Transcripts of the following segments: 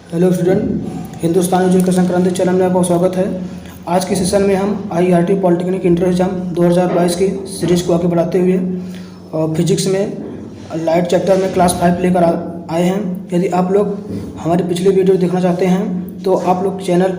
Hello student, Hindustan education क्रांति channel में आपका स्वागत है। आज के सेशन में हम आईआरटी पॉलिटेक्निक इंटर एग्जाम 2022 की सीरीज को आगे बढ़ाते हुए फिजिक्स में लाइट चैप्टर में क्लास 5 लेकर आए हैं। यदि आप लोग हमारी पिछली वीडियो देखना चाहते हैं तो आप लोग चैनल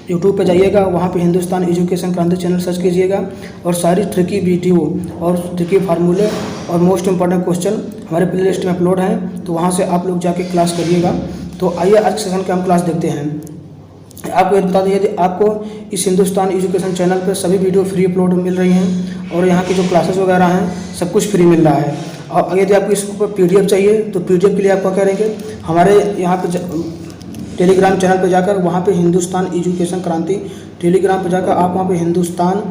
यूट्यूब पर जाइएगा, वहाँ पे हिंदुस्तान एजुकेशन क्रांति चैनल सर्च कीजिएगा और सारी ट्रिकी वीडियो और ट्रिकी फार्मूले और मोस्ट इंपॉर्टेंट क्वेश्चन हमारे प्ले लिस्ट में अपलोड हैं, तो वहाँ से आप लोग जाके क्लास करिएगा। तो आइए आज के सेशन के हम क्लास देखते हैं। आपको बता दें, यदि आपको इस हिंदुस्तान एजुकेशन चैनल पर सभी वीडियो फ्री अपलोड मिल रही हैं और यहाँ की जो क्लासेस वगैरह हैं सब कुछ फ्री मिल रहा है। और यदि आपको इसको PDF चाहिए तो PDF के लिए आपको क्या करेंगे, हमारे यहाँ पे टेलीग्राम चैनल पर जाकर वहाँ पे हिंदुस्तान एजुकेशन क्रांति टेलीग्राम पर जाकर आप वहाँ पे हिंदुस्तान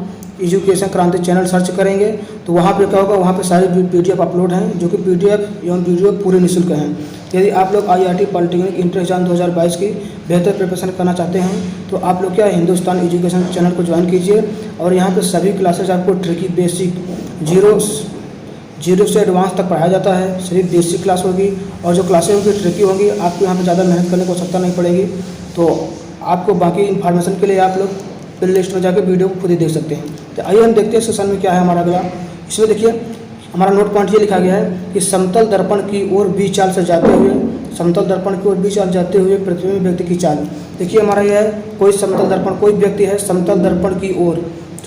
एजुकेशन क्रांति चैनल सर्च करेंगे तो वहाँ पे क्या होगा, वहाँ पे सारे PDF अपलोड हैं जो कि PDF एवं वीडियो पूरे निःशुल्क हैं। यदि आप लोग आईआरटी पॉलिटेक्निक इंटर एग्जाम 2022 की बेहतर प्रिपरेशन करना चाहते हैं तो आप लोग क्या हिंदुस्तान एजुकेशन चैनल को ज्वाइन कीजिए और यहाँ पर सभी क्लासेज आपको ट्रिकी बेसिक जीरो से एडवांस तक पढ़ाया जाता है। सिर्फ बेसिक क्लास होगी और जो क्लासें होंगी ट्रिकी होंगी, आपको यहाँ पे ज़्यादा मेहनत करने की आवश्यकता नहीं पड़ेगी। तो आपको बाकी इन्फॉर्मेशन के लिए आप लोग प्ले लिस्ट में जाकर वीडियो को खुद ही देख सकते हैं। तो आइए हम देखते हैं सेशन में क्या है हमारा अगला। इसमें देखिए हमारा नोट पॉइंट ये लिखा गया है कि समतल दर्पण की ओर बी चाल से जाते हुए प्रतिबिंब व्यक्ति की चाल। देखिए हमारा यह है, कोई समतल दर्पण, कोई व्यक्ति है समतल दर्पण की ओर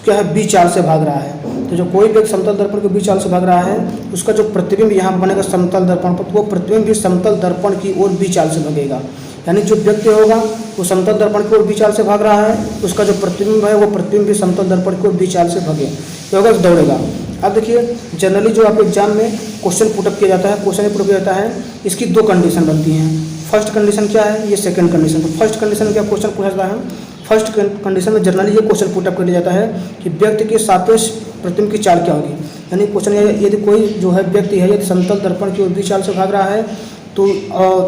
क्या है, बी चाल से भाग रहा है। तो जो कोई व्यक्ति समतल दर्पण के बी चाल से भाग रहा है उसका जो प्रतिबिंब यहाँ बनेगा समतल दर्पण पर, वो प्रतिबिंब भी समतल दर्पण की ओर बी चाल से भागेगा। यानी जो व्यक्ति होगा वो समतल दर्पण की ओर बी चाल से भाग रहा है, उसका जो प्रतिबिंब है वो प्रतिबिंब भी समतल दर्पण की ओर बी चाल से भागे, तो होगा दौड़ेगा। अब देखिए जनरली जो आपके एग्जाम में क्वेश्चन पुटअप किया जाता है, क्वेश्चन पुटअप किया जाता है, इसकी दो कंडीशन बनती हैं। फर्स्ट कंडीशन क्या है, ये सेकंड कंडीशन। तो फर्स्ट कंडीशन में क्या क्वेश्चन पूछा जाता है, फर्स्ट कंडीशन में जनरली ये क्वेश्चन पुटअप कर लिया जाता है कि व्यक्ति के सापेक्ष प्रतिबिंब की चाल क्या होगी। यानी क्वेश्चन यदि कोई जो है व्यक्ति है, यदि समतल दर्पण की ओर बी चाल से भाग रहा है तो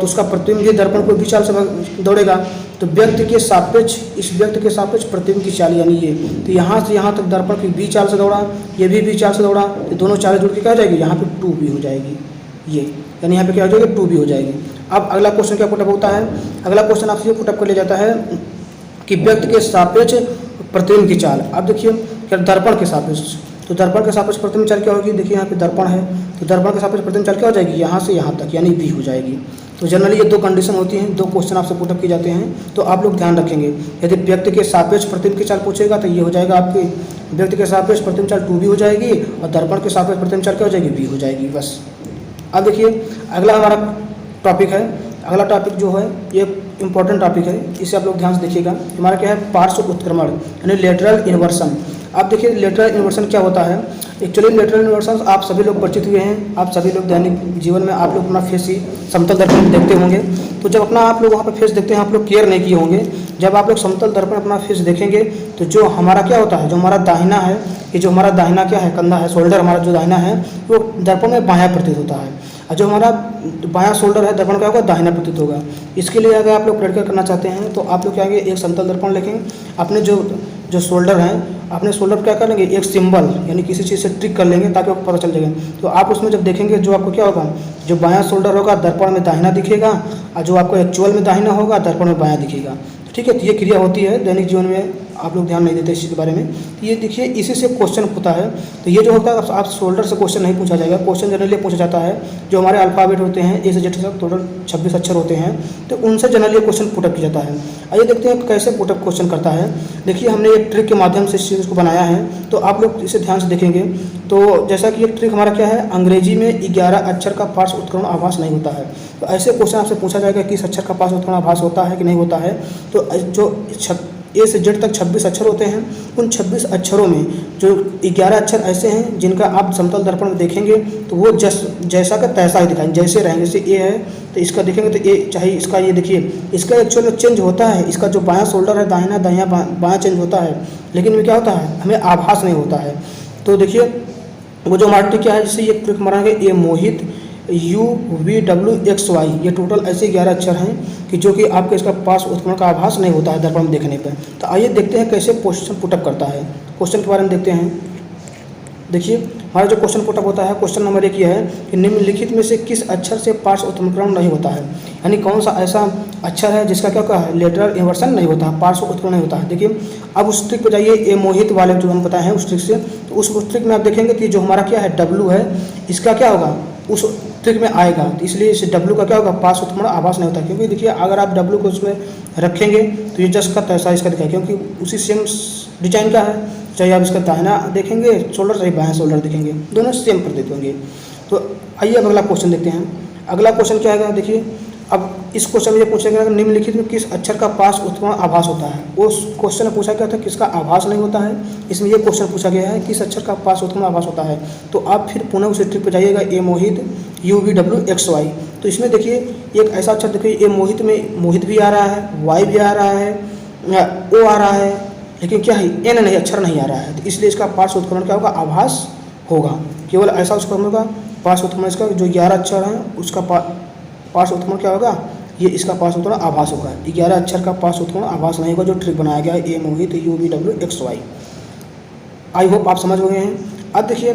उसका प्रतिबिंब भी दर्पण को बी चाल से दौड़ेगा। तो व्यक्ति के सापेक्ष, इस व्यक्ति के सापेक्ष प्रतिबिंब की चाल यानी ये, तो यहाँ से यहाँ तक दर्पण की बी चाल से दौड़ा, ये भी बी चाल से दौड़ा, तो दोनों चालें जुड़ के क्या हो जाएगी, यहाँ पे 2b हो जाएगी ये, यानी यहाँ पे क्या हो जाएगी, 2b हो जाएगी। अब अगला क्वेश्चन क्या पुटअप होता है, अगला क्वेश्चन आपसे ये पुटअप कर लिया जाता है कि व्यक्ति के सापेक्ष प्रतिबिंब की चाल। अब देखिए क्या दर्पण के सापेक्ष, तो दर्पण के सापेक्ष प्रतिबिंब चाल क्या होगी, देखिए यहाँ पे दर्पण है तो दर्पण के सापेक्ष प्रतिबिंब चाल क्या हो जाएगी, यहाँ से यहाँ तक यानी b हो जाएगी। तो जनरली ये दो कंडीशन होती हैं, दो क्वेश्चन आपसे पुटअप किए जाते हैं, तो आप लोग ध्यान रखेंगे। यदि व्यक्ति के सापेक्ष प्रतिबिंब की चाल पूछेगा तो ये हो जाएगा आपके व्यक्ति के सापेक्ष प्रतिबिंब चाल 2b हो जाएगी और दर्पण के सापेक्ष प्रतिबिंब चाल क्या हो जाएगी, b हो जाएगी बस। अब देखिए अगला हमारा टॉपिक है, अगला टॉपिक जो है ये इंपॉर्टेंट टॉपिक है, इसे आप लोग ध्यान से देखिएगा। हमारा क्या है, पार्श्व उत्क्रमण यानी लेटरल इन्वर्सन। अब देखिए लेटरल इन्वर्सन क्या होता है। एक्चुअली लेटरल इन्वर्सन आप सभी लोग परिचित हुए हैं, आप सभी लोग दैनिक जीवन में आप लोग अपना फेस ही समतल दर्पण में देखते होंगे। तो जब अपना आप लोग वहाँ पर फेस देखते हैं, आप लोग केयर नहीं किए होंगे, जब आप लोग समतल दर्पण अपना फेस देखेंगे तो जो हमारा क्या होता है, जो हमारा दाहिना है, ये जो हमारा दाहिना क्या है, कंधा है, शोल्डर हमारा जो दाहिना है वो दर्पण में बायां प्रतीत होता है, और जो हमारा बायां शोल्डर है दर्पण क्या होगा, दाहिना प्रतीत होगा। इसके लिए अगर आप लोग प्रैक्टिकल करना चाहते हैं तो आप लोग क्या आगे एक समतल दर्पण लेंगे, अपने जो शोल्डर हैं, अपने शोल्डर पर क्या कर लेंगे, एक सिंबल यानी किसी चीज़ से ट्रिक कर लेंगे ताकि आपको पता चल जाएगा। तो आप उसमें जब देखेंगे जो आपको क्या होगा, जो बायां शोल्डर होगा दर्पण में दाहिना दिखेगा और जो आपको एक्चुअल में दाहिना होगा दर्पण में बायां दिखेगा। ठीक है, तो ये क्रिया होती है दैनिक जीवन में, आप लोग ध्यान नहीं देते इस चीज़ के बारे में। तो ये देखिए इसी से क्वेश्चन होता है। तो ये जो होता है आप शोल्डर से क्वेश्चन नहीं पूछा जाएगा, क्वेश्चन जनरली पूछा जाता है जो हमारे अल्फ़ाबेट होते हैं, A से Z तक टोटल 26 अक्षर होते हैं, तो उनसे जनरली क्वेश्चन पुटअप किया जाता है। आइए देखते हैं कैसे पुटअप क्वेश्चन करता है। देखिए हमने एक ट्रिक के माध्यम से इस चीज़ को बनाया है, तो आप लोग इसे ध्यान से देखेंगे। तो जैसा कि एक ट्रिक हमारा क्या है, अंग्रेजी में 11 अक्षर का पार्श्व उत्क्रमण आभास नहीं होता है। तो ऐसे क्वेश्चन आपसे पूछा जाएगा कि इस अक्षर का पार्श्व उत्क्रमण आभास होता है कि नहीं होता है। तो जो A से Z तक 26 अक्षर होते हैं, उन 26 अक्षरों में जो 11 अक्षर ऐसे हैं जिनका आप समतल दर्पण में देखेंगे तो वो जैसा का तैसा ही दिखाएंगे, जैसे रहेंगे। जैसे A है तो इसका देखेंगे तो A चाहे इसका, ये देखिए इसका एक्चुअल में चेंज होता है, इसका जो बायां शोल्डर है दाहिना दाहिना बायां चेंज होता है, लेकिन में क्या होता है, हमें आभास नहीं होता है। तो देखिए वो जो हमारा ट्रिक क्या है, जिससे ये ट्रिक मारेंगे, A मोहित UVWXY, ये टोटल ऐसे 11 अक्षर हैं कि जो कि आपके इसका पार्श्व उत्क्रमण का आभास नहीं होता है दर्पण में देखने पर। तो आइए देखते हैं कैसे क्वेश्चन पुटअप करता है। क्वेश्चन के बारे में देखते हैं। देखिए हमारा जो क्वेश्चन पुटअप होता है, क्वेश्चन नंबर 1 ये है कि निम्नलिखित में से किस अक्षर से पार्श्व उत्क्रमण नहीं होता है, यानी कौन सा ऐसा अक्षर है जिसका क्या है लेटरल इन्वर्सन नहीं होता है, पार्श्व उत्क्रमण नहीं होता है। देखिए अब उस ट्रिक पे जाइए, ए मोहित वाले जो हम बताए हैं उस ट्रिक से, तो उस ट्रिक में आप देखेंगे कि जो हमारा क्या है डब्लू है, इसका क्या होगा उस ट्रिक में आएगा, तो इसलिए इस डब्लू का क्या होगा पार्श्व उत्क्रमण आभास नहीं होता, क्योंकि देखिए अगर आप डब्लू को उसमें रखेंगे तो ये जस्ट का तैसा इसका दिखाएगा, क्योंकि उसी सेम डिजाइन का है, चाहे आप इसका दाहिना देखेंगे शोल्डर चाहे बाएं शोल्डर देखेंगे, दोनों सेम प्रतीत होंगे। तो आइए अब अगला क्वेश्चन देखते हैं। अगला क्वेश्चन क्या आएगा, देखिए अब इस क्वेश्चन में ये पूछा गया निम्नलिखित में किस अक्षर का पार्श्व उत्क्रमण आभास होता है। उस क्वेश्चन में पूछा गया था किसका आभास नहीं होता है, इसमें ये क्वेश्चन पूछा गया है किस अक्षर का पार्श्व उत्क्रमण आभास होता है। तो आप फिर पुनः उसी ट्रिक पर जाइएगा, ए मोहित UVWXY। तो इसमें देखिए एक ऐसा अक्षर देखिए, ए मोहित में मोहित भी आ रहा है, वाई भी आ रहा है, ओ आ रहा है, लेकिन क्या है एन नहीं, अक्षर नहीं आ रहा है, तो इसलिए इसका पार्श्व उत्क्रमण क्या होगा आभास होगा। केवल ऐसा उत्क्रमण होगा पार्श्व उत्क्रमण, इसका जो 11 अक्षर है उसका पार्श्व उत्क्रमण क्या होगा, ये इसका पार्श्व उत्क्रमण आभास होगा। 11 अक्षर का पार्श्व उत्क्रमण आभास नहीं होगा, जो ट्रिक बनाया गया है ए मोहित UVWXY। आई होप आप समझ गए हैं। अब देखिए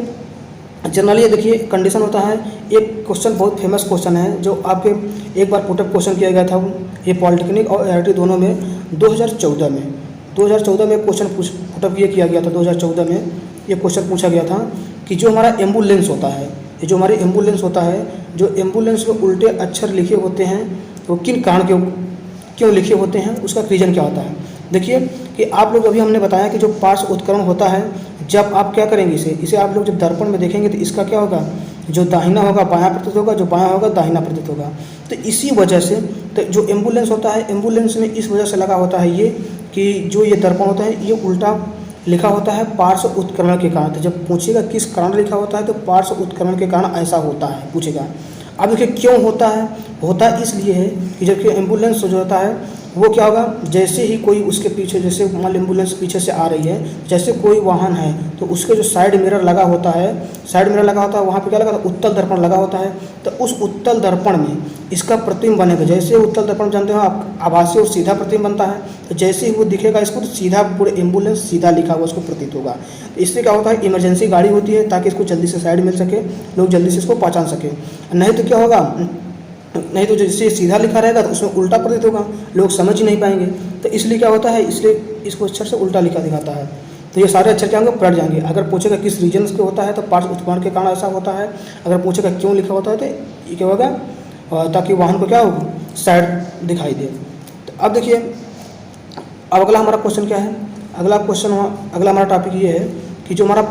जनरली ये देखिए कंडीशन होता है, एक क्वेश्चन बहुत फेमस क्वेश्चन है जो आपके एक बार पुटअप क्वेश्चन किया गया था, ये पॉलिटेक्निक और AIRT दोनों में 2014 में क्वेश्चन पुटअप ये किया गया था। 2014 में ये क्वेश्चन पूछा गया था कि जो हमारा एम्बुलेंस होता है, ये जो हमारे एम्बुलेंस होता है, जो एम्बुलेंस में उल्टे अक्षर लिखे होते हैं तो किन कारण क्यों लिखे होते हैं, उसका रीजन क्या होता है। देखिए कि आप लोग अभी हमने बताया कि जो पार्श्व उत्क्रमण होता है, जब आप क्या करेंगे इसे आप लोग जब दर्पण में देखेंगे तो इसका क्या होगा, जो दाहिना होगा बायां प्रतीत होगा, जो बायां होगा दाहिना प्रतीत होगा। तो इसी वजह से तो जो एम्बुलेंस होता है, एम्बुलेंस में इस वजह से लगा होता है ये कि जो ये दर्पण होता है ये उल्टा लिखा होता है पार्श्व उत्क्रमण के कारण। तो जब पूछेगा किस कारण लिखा होता है तो पार्श्व उत्क्रमण के कारण ऐसा होता है पूछेगा। अब देखिए क्यों होता है, होता इसलिए है कि जबकि एम्बुलेंस जो होता है वो क्या होगा, जैसे ही कोई उसके पीछे, जैसे मान एम्बुलेंस पीछे से आ रही है, जैसे कोई वाहन है तो उसके जो साइड मिरर लगा होता है, वहाँ पे क्या लगा होता है उत्तल दर्पण लगा होता है। तो उस उत्तल दर्पण में इसका प्रतिबिंब बनेगा, जैसे उत्तल दर्पण जानते हो आप आभासी और सीधा प्रतिबिंब बनता है, तो जैसे ही वो दिखेगा इसको तो सीधा पूरे एम्बुलेंस सीधा लिखा हुआ उसको प्रतीत होगा। तो इससे क्या होता है इमरजेंसी गाड़ी होती है ताकि इसको जल्दी से साइड मिल सके, लोग जल्दी से इसको पहचान सके। नहीं तो क्या होगा, नहीं तो जैसे सीधा लिखा रहेगा तो उसमें उल्टा प्रतीत होगा, लोग समझ ही नहीं पाएंगे। तो इसलिए क्या होता है, इसलिए इसको अक्षर से उल्टा लिखा दिखाता है। तो ये सारे अक्षर क्या होंगे पलट जाएंगे। अगर पूछेगा किस रीजन से होता है तो पार्श्व उत्क्रमण के कारण ऐसा होता है। अगर पूछेगा क्यों लिखा होता है तो ये क्या होगा, ताकि वाहन को क्या हो साइड दिखाई दे। तो अब देखिए अब अगला हमारा क्वेश्चन क्या है, अगला हमारा टॉपिक ये है कि जो हमारा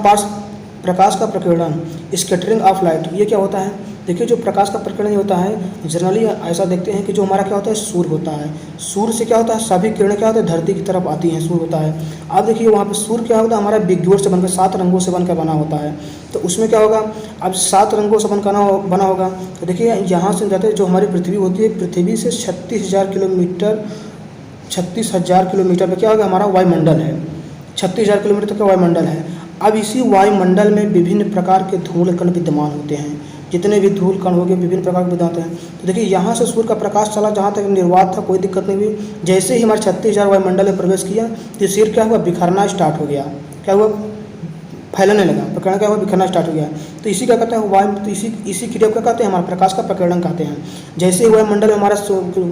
प्रकाश का प्रकीर्णन स्कैटरिंग ऑफ लाइट, ये क्या होता है। देखिए जो प्रकाश का प्रकीर्णन होता है जनरली ऐसा देखते हैं कि जो हमारा क्या होता है सूर्य होता है, सूर्य से क्या होता है सभी किरणें क्या होता है धरती की तरफ आती हैं, सूर्य होता है। अब देखिए वहाँ पे सूर्य क्या होता है हमारा बिग ड्यूअर से बनकर 7 रंगों से बनकर बना होता है। तो उसमें क्या होगा, अब 7 रंगों से बना होगा। तो देखिए यहाँ से जाते जो हमारी पृथ्वी होती है, पृथ्वी से 36,000 किलोमीटर पर क्या होगा हमारा वायुमंडल है, 36,000 किलोमीटर तक का वायुमंडल है। अब इसी वायुमंडल में विभिन्न प्रकार के धूल कण विद्यमान होते हैं, जितने भी धूल कण हो गए विभिन्न प्रकार के विद्यमान हैं। तो देखिए यहाँ से सूर्य का प्रकाश चला, जहाँ तक निर्वात था कोई दिक्कत नहीं हुई। जैसे ही हमारे 36,000 वायुमंडल में प्रवेश किया तो सिर क्या हुआ बिखरना स्टार्ट हो गया, क्या हुआ फैलने लगा, प्रकीर्णन क्या हुआ बिखरना स्टार्ट हो गया। तो इसी क्या कहते हैं वायु, तो इसी क्रिया को कहते हैं हमारे प्रकाश का प्रकीर्णन कहते हैं। जैसे ही वायुमंडल में हमारा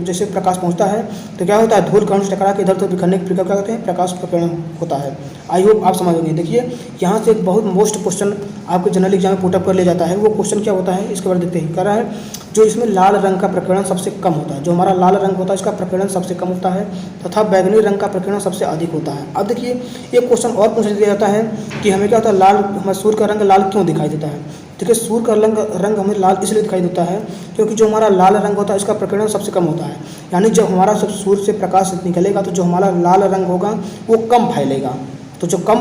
जैसे प्रकाश पहुंचता है तो क्या होता है धूल कण से टकरा के इधर उधर बिखरने की प्रक्रिया क्या कहते हैं प्रकाश प्रकीर्णन होता है। आई होप आप समझ गए। देखिए यहाँ से एक बहुत मोस्ट क्वेश्चन आपके जनरल एग्जाम में पुटअप कर लिया जाता है, वो क्वेश्चन क्या होता है इसके बारे में देखते हैं। कह रहा है जो इसमें लाल रंग का प्रकीर्णन सबसे कम होता है, जो हमारा लाल रंग होता है इसका प्रकीर्णन सबसे कम होता है तथा बैगनी रंग का प्रकीर्णन सबसे अधिक होता है। अब देखिए एक क्वेश्चन और पूछ दिया जाता है कि हमें क्या होता है लाल, हमें सूर्य का रंग लाल क्यों दिखाई देता है। देखिए सूर्य का रंग हमें लाल इसलिए दिखाई देता है क्योंकि जो हमारा लाल रंग होता है इसका प्रकीर्णन सबसे कम होता है। यानी जब हमारा सब सूर्य से प्रकाश निकलेगा तो जो हमारा लाल रंग होगा वो कम फैलेगा, तो जो कम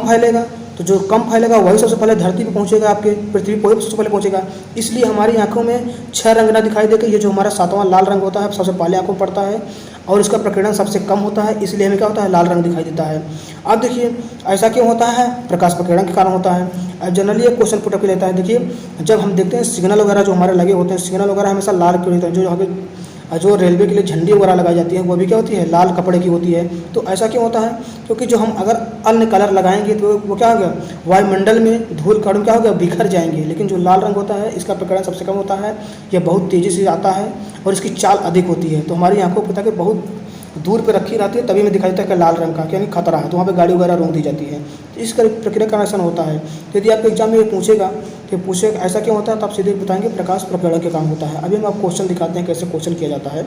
फैलेगा वही सबसे पहले धरती पे पहुंचेगा, आपके पृथ्वी पर सबसे पहले पहुंचेगा। इसलिए हमारी आंखों में 6 रंग ना दिखाई देके ये जो हमारा 7वां लाल रंग होता है सबसे पहले आंखों में पड़ता है और इसका प्रकीर्णन सबसे कम होता है, इसलिए हमें क्या होता है लाल रंग दिखाई देता है। अब देखिए ऐसा क्यों होता है, प्रकाश प्रकीर्णन के कारण होता है। अब जनरली एक क्वेश्चन पुटअप लेता है। देखिए जब हम देखते हैं सिग्नल वगैरह जो हमारे लगे होते हैं, सिग्नल वगैरह हमेशा लाल क्यों होते हैं, जो जो रेलवे के लिए झंडी वगैरह लगाई जाती है वो भी क्या होती है, लाल कपड़े की होती है। तो ऐसा क्यों होता है, क्योंकि जो हम अगर अन्य कलर लगाएंगे तो वो क्या होगा, वायुमंडल में धूल कण क्या होगा, बिखर जाएंगे। लेकिन जो लाल रंग होता है इसका प्रकरण सबसे कम होता है, यह बहुत तेज़ी से आता है और इसकी चाल अधिक होती है। तो हमारी आंखों को पता है कि बहुत दूर पे रखी रहती है तभी में दिखाई देता है कि लाल रंग का यानी खतरा है, तो वहाँ पे गाड़ी वगैरह रोक दी जाती है। तो इस प्रक्रिया का ऐसा होता है। तो यदि आपके एग्जाम में ये पूछेगा ऐसा क्यों होता है, तो आप सीधे बताएंगे प्रकाश प्रकीर्णन के काम होता है। अभी हम आपको क्वेश्चन दिखाते हैं कैसे क्वेश्चन किया जाता है।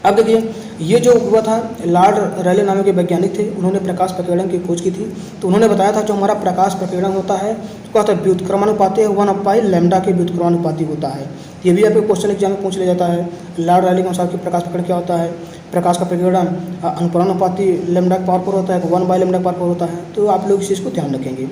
अब देखिए, ये जो हुआ था, लॉर्ड रैले नामक के वैज्ञानिक थे, उन्होंने प्रकाश प्रकीर्णन की खोज की थी। तो उन्होंने बताया था जो हमारा प्रकाश प्रकीर्णन होता है तो क्या होता है, व्युत्क्रमानुपाती 1/λ के व्युत्क्रमानुपाती होता है। ये भी आपके क्वेश्चन एग्जाम में पूछ लिया जाता है। लॉर्ड रैले के अनुसार कि प्रकाश प्रकीर्णन क्या होता है, प्रकाश का प्रकीर्णन अनुपाती लैम्डा के पावर 4 होता है, 1/λ के पावर 4 होता है। तो आप लोग इस चीज़ को ध्यान रखेंगे।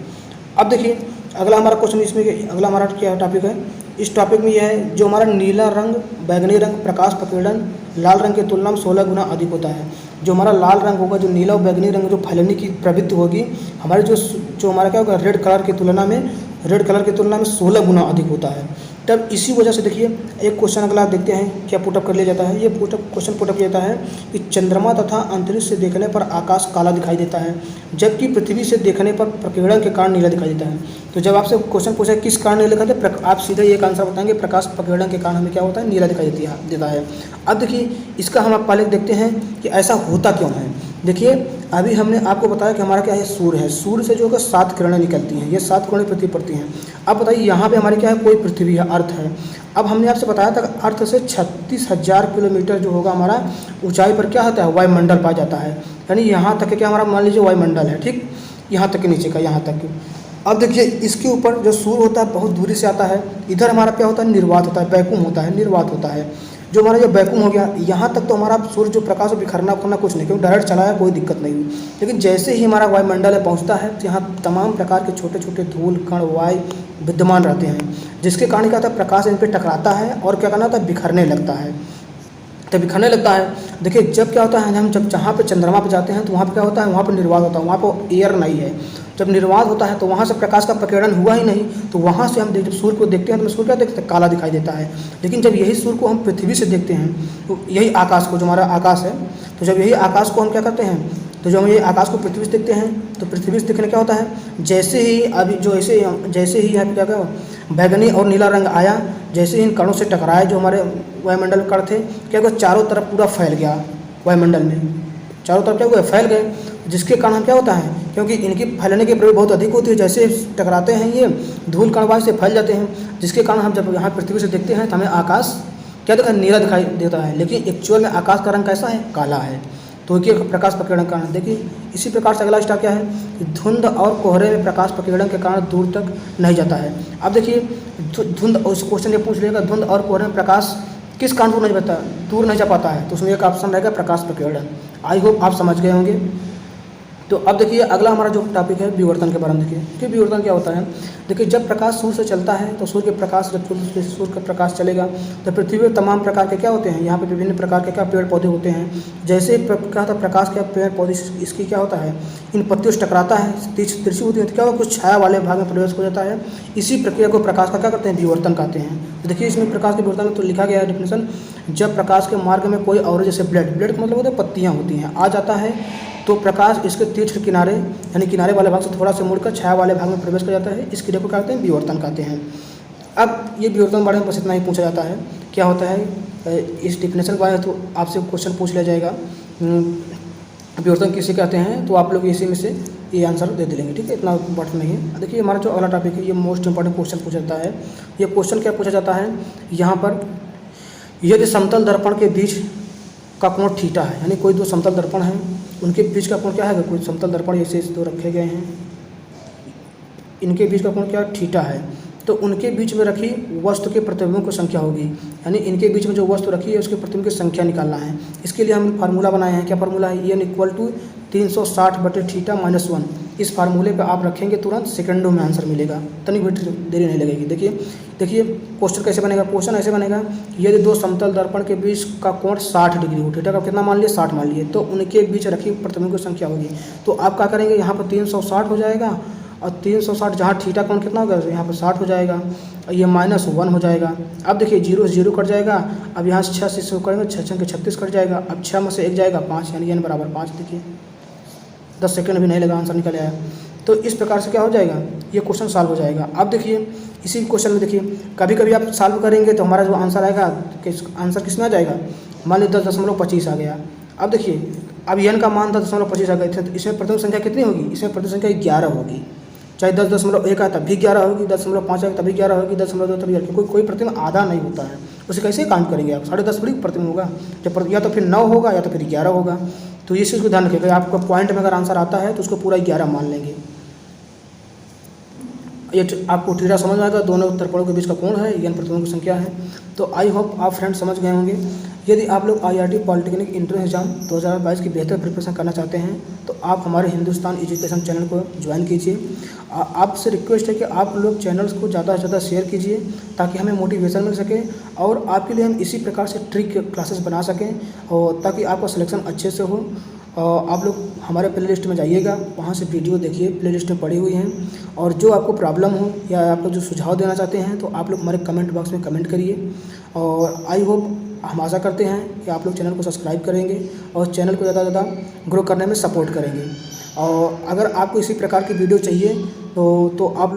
अब देखिए अगला हमारा क्वेश्चन, इसमें अगला हमारा क्या टॉपिक है, इस टॉपिक में यह है जो हमारा नीला रंग, बैगनी रंग प्रकाश प्रकीर्णन लाल रंग की तुलना में 16 गुना अधिक होता है। जो हमारा लाल रंग होगा, जो नीला और बैगनी रंग जो फैलने की प्रवृत्ति होगी, हमारे जो हमारा क्या होगा, रेड कलर की तुलना में 16 गुना अधिक होता है। तब इसी वजह से देखिए एक क्वेश्चन अगला देखते हैं क्या पुटअप कर लिया जाता है। ये क्वेश्चन पुटअप किया जाता है कि चंद्रमा तथा अंतरिक्ष से देखने पर आकाश काला दिखाई देता है, जबकि पृथ्वी से देखने पर प्रकीर्णन के कारण नीला दिखाई देता है। तो जब आपसे क्वेश्चन पूछा किस कारण नीला दिखाई देता है, आप सीधे एक आंसर बताएंगे प्रकाश प्रकीर्णन के कारण हमें क्या होता है, नीला दिखाई देता है। अब देखिए इसका हम पहले देखते हैं कि ऐसा होता क्यों है। देखिए अभी हमने आपको बताया कि हमारा क्या है, सूर्य है। सूर्य से जो है 7 किरणें निकलती हैं, ये 7 किरणें पृथ्वी पड़ती हैं। अब बताइए यहाँ पे हमारी क्या है, कोई पृथ्वी है, अर्थ है। अब हमने आपसे बताया था कि अर्थ से 36,000 किलोमीटर जो होगा हमारा ऊंचाई पर क्या होता है, वायुमंडल पाया जाता है। यानी यहाँ तक क्या हमारा मान लीजिए वायुमंडल है, ठीक, यहाँ तक के नीचे का, यहाँ तक। अब देखिए इसके ऊपर जो सूर्य होता है बहुत दूरी से आता है। इधर हमारा क्या होता है, निर्वात होता है, वैक्यूम होता है, निर्वात होता है। जो हमारा जो वैक्यूम हो गया यहाँ तक तो हमारा सूर्य जो प्रकाश बिखरना उखरना कुछ नहीं, क्योंकि डायरेक्ट चला है, कोई दिक्कत नहीं हुई। लेकिन जैसे ही हमारा वायुमंडल है पहुँचता है तो यहाँ तमाम प्रकार के छोटे छोटे धूल कण वायु विद्यमान रहते हैं, जिसके कारण क्या होता है, प्रकाश इन पर टकराता है और क्या करना होता है, बिखरने लगता है। तो बिखरने लगता है। देखिए जब क्या होता है, हम जब जहाँ पे चंद्रमा पे जाते हैं तो वहाँ पे क्या होता है, वहाँ पे निर्वात होता है, वहाँ पे एयर नहीं है। जब निर्वात होता है तो वहाँ से प्रकाश का प्रकीर्णन हुआ ही नहीं, तो वहाँ से हम जब सूर्य को देखते हैं तो सूर्य क्या देखते हैं, काला दिखाई देता है। लेकिन जब यही सूर्य को हम पृथ्वी से देखते हैं, तो यही आकाश को, जो हमारा आकाश है, तो जब यही आकाश को हम क्या करते हैं, तो जब हम ये आकाश को पृथ्वी से देखते हैं तो पृथ्वी से देखने क्या होता है, जैसे ही अभी जैसे ही यहाँ पे क्या बैगनी और नीला रंग आया, जैसे ही इन कणों से टकराए जो हमारे वायुमंडल कण थे, क्या हुआ, चारों तरफ पूरा फैल गया वायुमंडल में, चारों तरफ क्या हुआ, फैल गए। जिसके कारण हम क्या होता है, क्योंकि इनकी फैलने की प्रवृत्ति बहुत अधिक होती है, जैसे टकराते हैं ये धूल कण वायु से फैल जाते हैं, जिसके कारण हम जब यहाँ पृथ्वी से देखते हैं तो हमें आकाश क्या दिखा, नीला दिखाई देता है। लेकिन एक्चुअल में आकाश का रंग कैसा है, काला है। तो ये प्रकाश प्रकीर्णन का कारण। देखिए इसी प्रकार से अगला स्टेप क्या है कि धुंध और कोहरे में प्रकाश प्रकीर्णन के कारण दूर तक नहीं जाता है। अब देखिए धुंध, उस क्वेश्चन ये पूछ लेगा धुंध और कोहरे में प्रकाश किस कारण दूर नहीं जा पाता है, तो उसमें एक ऑप्शन रहेगा प्रकाश प्रकीर्णन। आई होप आप समझ गए होंगे। तो अब देखिए अगला हमारा जो टॉपिक है विवर्तन के बारे में। देखिए कि विवर्तन क्या होता है। देखिए जब प्रकाश सूर्य से चलता है तो सूर्य के प्रकाश, जब सूर्य का प्रकाश चलेगा तो पृथ्वी पर तमाम प्रकार के क्या होते हैं, यहाँ पे विभिन्न प्रकार के क्या पेड़ पौधे होते हैं। जैसे क्या होता है, प्रकाश के पेड़ पौधे इसकी क्या होता है, इन पत्तियों से टकराता है, तिरछी होती है, तो क्या होगा, कुछ छाया वाले भाग में प्रवेश हो जाता है। इसी प्रक्रिया को प्रकाश का क्या करते हैं, विवर्तन कहते हैं। तो देखिए इसमें प्रकाश के विवर्तन में तो लिखा गया है डेफिनेशन, जब प्रकाश के मार्ग में कोई और जैसे ब्लेड का मतलब होता है पत्तियाँ होती हैं, आ जाता है तो प्रकाश इसके तीव्र किनारे यानी किनारे वाले भाग से थोड़ा सा मुड़कर छाया वाले भाग में प्रवेश कर जाता है। इस क्रिया को कहते हैं विवर्तन कहते हैं। अब ये विवर्तन बारे में बस इतना ही पूछा जाता है। क्या होता है इस डिफिनेशन के बारे में तो आपसे क्वेश्चन पूछ लिया जाएगा, विवर्तन किसे कहते हैं, तो आप लोग इसी में से ये आंसर दे देंगे, ठीक है, इतना इम्पोर्टेंट नहीं है। देखिए हमारा जो अगला टॉपिक है ये मोस्ट इंपॉर्टेंट क्वेश्चन पूछा जाता है। ये क्वेश्चन क्या पूछा जाता है, यहाँ पर यदि समतल दर्पण के बीच का कोण थीटा है, यानी कोई दो समतल दर्पण है उनके बीच का कोण क्या है, कोई समतल दर्पण ऐसे दो रखे गए हैं, इनके बीच का कोण क्या थीटा है, तो उनके बीच में रखी वस्तु के प्रतिबिंबों की संख्या होगी, यानी इनके बीच में जो वस्तु रखी है उसके प्रतिबिंब की संख्या निकालना है। इसके लिए हम फार्मूला बनाए हैं। क्या फार्मूला है, n = 360/θ-1। इस फार्मूले पे आप रखेंगे तुरंत सेकंडों में आंसर मिलेगा, तनिक भी देरी नहीं लगेगी। देखिए क्वेश्चन कैसे बनेगा। क्वेश्चन ऐसे बनेगा, यदि दो समतल दर्पण के बीच का कोण 60 डिग्री हो, थीटा का कितना मान लिए, 60 मान लिए, तो उनके बीच रखी प्रतिबिंब की संख्या होगी। तो आप क्या करेंगे, यहाँ पर 360 हो जाएगा और 360 जहाँ थीटा कोण कितना होगा, यहाँ पर 60 हो जाएगा और ये -1 हो जाएगा। अब देखिए 0 से 0 कट जाएगा। अब यहाँ से 6 से 100 करेंगे, 6 6 के 36 कट जाएगा। अब 6 में से 1 जाएगा 5, यानी n बराबर 5। देखिए 10 सेकंड भी नहीं लगा, आंसर निकल आया। तो इस प्रकार से क्या हो जाएगा, ये क्वेश्चन सॉल्व हो जाएगा। अब देखिए इसी क्वेश्चन में देखिए कभी कभी आप सॉल्व करेंगे तो हमारा जो आंसर आएगा, आंसर किस में आ जाएगा, मान लीजिए 10.25 आ गया। अब देखिए अब n का मान 10.25 आ गए थे, तो इसमें प्रथम संख्या कितनी होगी, इसमें प्रथम संख्या 11 होगी। चाहे 10.1 आए तब भी 11 होगी, 10.5 आए तभी 11 होगी, 10.2 तभी 11, क्योंकि कोई प्रतिम आधा नहीं होता है। उसे कैसे काउंट करेंगे आप, 10.5 थोड़ी प्रतिम होगा, जब या तो फिर 9 होगा या तो फिर 11 होगा। तो ये चीज़ को ध्यान रखिएगा, आपका पॉइंट में अगर आंसर आता है तो उसको पूरा 11 मान लेंगे। ये आपको थीटा समझ में आएगा, दोनों दर्पणों के बीच का कोण है, n प्रतिबिंबों की संख्या है। तो आई होप आप फ्रेंड समझ गए होंगे। यदि आप लोग IRT पॉलिटेक्निक इंट्रेंस एग्जाम 2022 की बेहतर प्रिपरेशन करना चाहते हैं तो आप हमारे हिंदुस्तान एजुकेशन चैनल को ज्वाइन कीजिए। आपसे रिक्वेस्ट है कि आप लोग चैनल्स को ज़्यादा से ज़्यादा शेयर कीजिए ताकि हमें मोटिवेशन मिल सके और आपके लिए हम इसी प्रकार से ट्रिक क्लासेस बना सकें और ताकि आपका सिलेक्शन अच्छे से हो। आप लोग हमारे प्ले लिस्ट में जाइएगा, वहाँ से वीडियो देखिए, प्ले लिस्ट में पड़ी हुई हैं। और जो आपको प्रॉब्लम हो या आप लोग जो सुझाव देना चाहते हैं तो आप लोग हमारे कमेंट बॉक्स में कमेंट करिए। और आई होप हम आशा करते हैं कि आप लोग चैनल को सब्सक्राइब करेंगे और चैनल को ज़्यादा से ज़्यादा ग्रो करने में सपोर्ट करेंगे। और अगर आपको इसी प्रकार की वीडियो चाहिए तो आप